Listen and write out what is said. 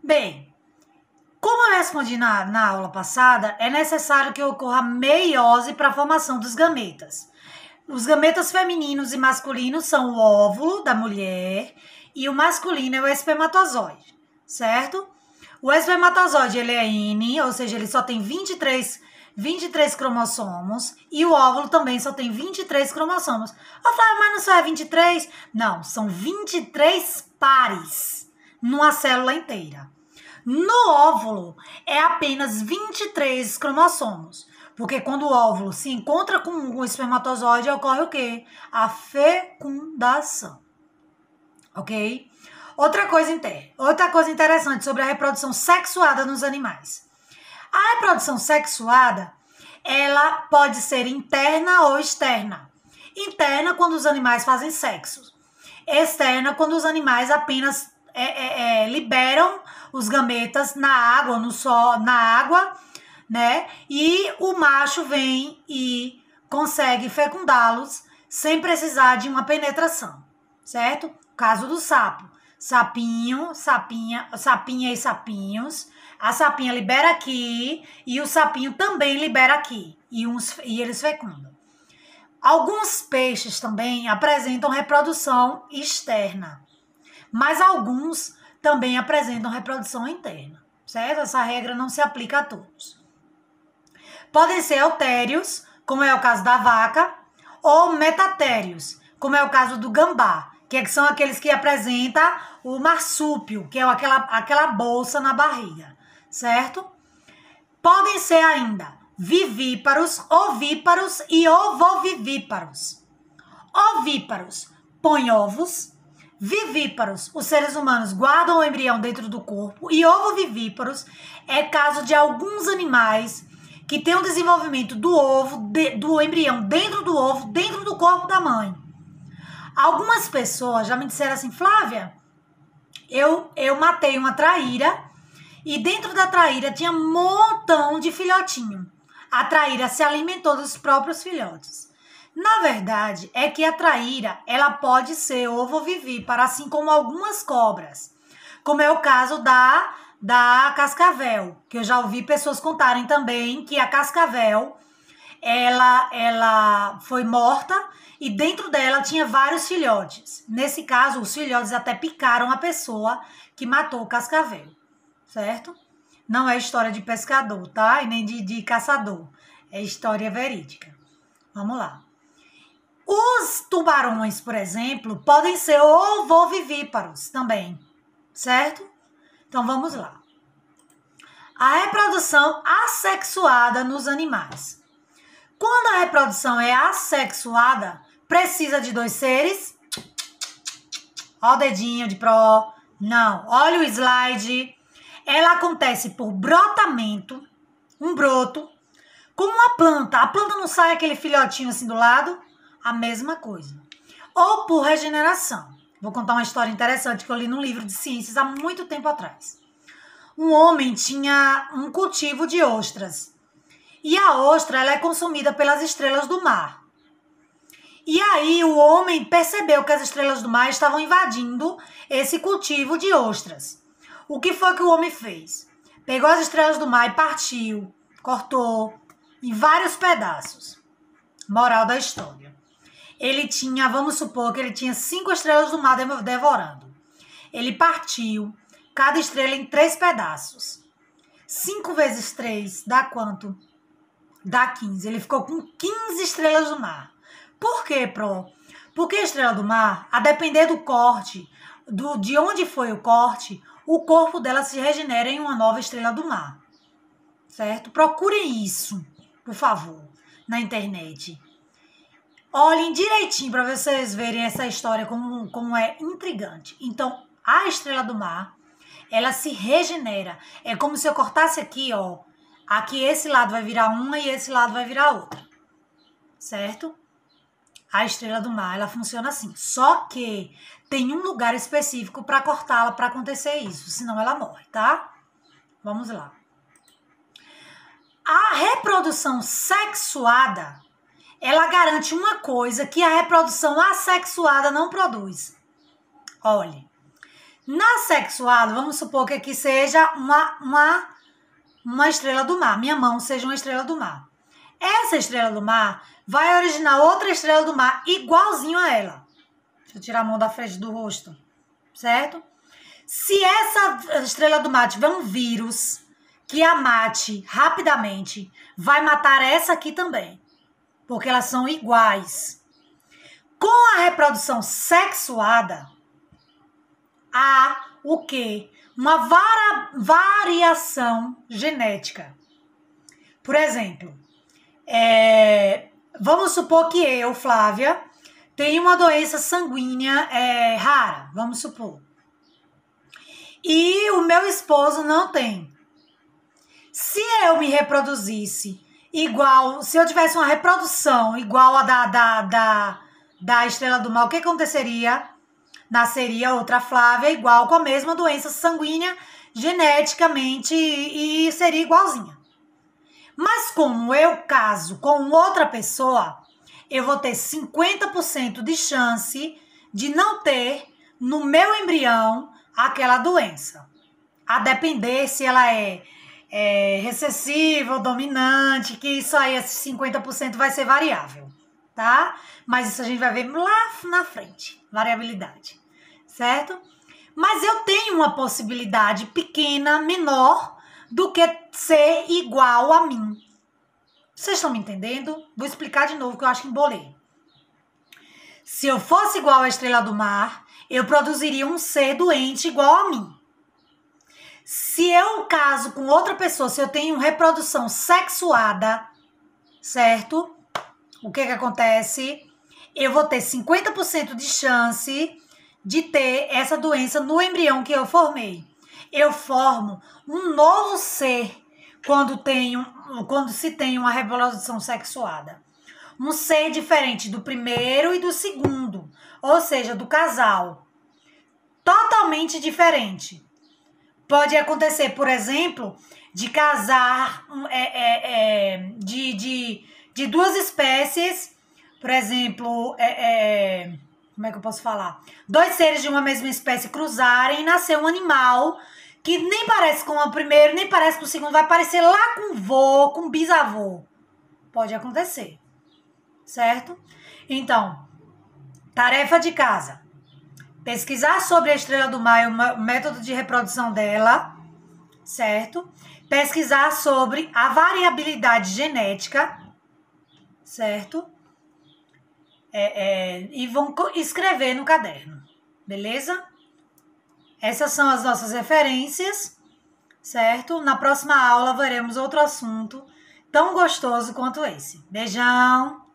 Bem, como eu respondi na aula passada, é necessário que ocorra meiose para a formação dos gametas. Os gametas femininos e masculinos são o óvulo da mulher e o masculino é o espermatozoide, certo? O espermatozoide ele é N, ou seja, ele só tem 23 cromossomos e o óvulo também só tem 23 cromossomos. Eu falo, mas não só é 23? Não, são 23 pares numa célula inteira. No óvulo é apenas 23 cromossomos. Porque quando o óvulo se encontra com o espermatozoide, ocorre o quê? A fecundação. Ok? Outra coisa interessante sobre a reprodução sexuada nos animais. A reprodução sexuada, ela pode ser interna ou externa. Interna, quando os animais fazem sexo. Externa, quando os animais apenas liberam os gametas na água, na água, né? E o macho vem e consegue fecundá-los sem precisar de uma penetração, certo? Caso do sapo. Sapinha e sapinhos. A sapinha libera aqui e o sapinho também libera aqui. E eles fecundam. Alguns peixes também apresentam reprodução externa, mas alguns também apresentam reprodução interna, certo? Essa regra não se aplica a todos. Podem ser eutérios, como é o caso da vaca, ou metatérios, como é o caso do gambá, que são aqueles que apresentam o marsúpio, que é aquela bolsa na barriga, certo? Podem ser ainda vivíparos, ovíparos e ovovivíparos. Ovíparos põem ovos, vivíparos, os seres humanos guardam o embrião dentro do corpo, e ovovivíparos é caso de alguns animais que tem o desenvolvimento do embrião dentro do ovo, dentro do corpo da mãe. Algumas pessoas já me disseram assim, Flávia, eu matei uma traíra e dentro da traíra tinha um montão de filhotinho. A traíra se alimentou dos próprios filhotes. Na verdade, é que a traíra, ela pode ser ovovivípara, assim como algumas cobras, como é o caso da cascavel, que eu já ouvi pessoas contarem também que a cascavel, ela foi morta e dentro dela tinha vários filhotes. Nesse caso, os filhotes até picaram a pessoa que matou o cascavel, certo? Não é história de pescador, tá? E nem de caçador. É história verídica. Vamos lá. Os tubarões, por exemplo, podem ser ovovivíparos também, certo? Então, vamos lá. A reprodução assexuada nos animais. Quando a reprodução é assexuada, precisa de dois seres? Ó o dedinho de pró. Não, olha o slide. Ela acontece por brotamento, um broto, como uma planta. A planta não sai aquele filhotinho assim do lado? A mesma coisa. Ou por regeneração. Vou contar uma história interessante que eu li num livro de ciências há muito tempo atrás. Um homem tinha um cultivo de ostras. E a ostra ela é consumida pelas estrelas do mar. E aí o homem percebeu que as estrelas do mar estavam invadindo esse cultivo de ostras. O que foi que o homem fez? Pegou as estrelas do mar e partiu, cortou em vários pedaços. Moral da história. Ele tinha, vamos supor que ele tinha 5 estrelas do mar devorando. Ele partiu cada estrela em 3 pedaços. 5 vezes 3 dá quanto? Dá 15. Ele ficou com 15 estrelas do mar. Por quê, Pro? Porque a estrela do mar, a depender do corte, de onde foi o corte, o corpo dela se regenera em uma nova estrela do mar. Certo? Procurem isso, por favor, na internet. Olhem direitinho para vocês verem essa história como é intrigante. Então, a estrela do mar, ela se regenera. É como se eu cortasse aqui, ó. Aqui esse lado vai virar uma e esse lado vai virar outra. Certo? A estrela do mar, ela funciona assim. Só que tem um lugar específico para cortá-la para acontecer isso. Senão ela morre, tá? Vamos lá. A reprodução sexuada, ela garante uma coisa que a reprodução assexuada não produz. Olhe, Na sexuada, vamos supor que aqui seja uma estrela do mar. Minha mão seja uma estrela do mar. Essa estrela do mar vai originar outra estrela do mar igualzinho a ela. Deixa eu tirar a mão da frente do rosto, certo? Se essa estrela do mar tiver um vírus que a mate rapidamente, vai matar essa aqui também, porque elas são iguais. Com a reprodução sexuada, há o quê? Uma variação genética. Por exemplo, vamos supor que eu, Flávia, tenho uma doença sanguínea rara, vamos supor. E o meu esposo não tem. Se eu me reproduzisse igual, se eu tivesse uma reprodução igual a da estrela do mar, o que aconteceria? Nasceria outra Flávia igual com a mesma doença sanguínea geneticamente e seria igualzinha. Mas como eu caso com outra pessoa, eu vou ter 50% de chance de não ter no meu embrião aquela doença. A depender se ela é recessiva ou dominante, que isso aí, esse 50% vai ser variável, tá? Mas isso a gente vai ver lá na frente, variabilidade, certo? Mas eu tenho uma possibilidade pequena, menor, do que ser igual a mim. Vocês estão me entendendo? Vou explicar de novo, que eu acho que embolei. Se eu fosse igual à estrela do mar, eu produziria um ser doente igual a mim. Se eu caso com outra pessoa, se eu tenho reprodução sexuada, certo? O que acontece? Eu vou ter 50% de chance de ter essa doença no embrião que eu formei. Eu formo um novo ser quando se tem uma reprodução sexuada. Um ser diferente do primeiro e do segundo, ou seja, do casal. Totalmente diferente. Pode acontecer, por exemplo, de casar de duas espécies, por exemplo, como é que eu posso falar? Dois seres de uma mesma espécie cruzarem e nascer um animal que nem parece com o primeiro, nem parece com o segundo, vai parecer lá com o vô, com o bisavô. Pode acontecer, certo? Então, tarefa de casa. Pesquisar sobre a estrela do mar e o método de reprodução dela, certo? Pesquisar sobre a variabilidade genética, certo? E vão escrever no caderno, beleza? Essas são as nossas referências, certo? Na próxima aula veremos outro assunto tão gostoso quanto esse. Beijão!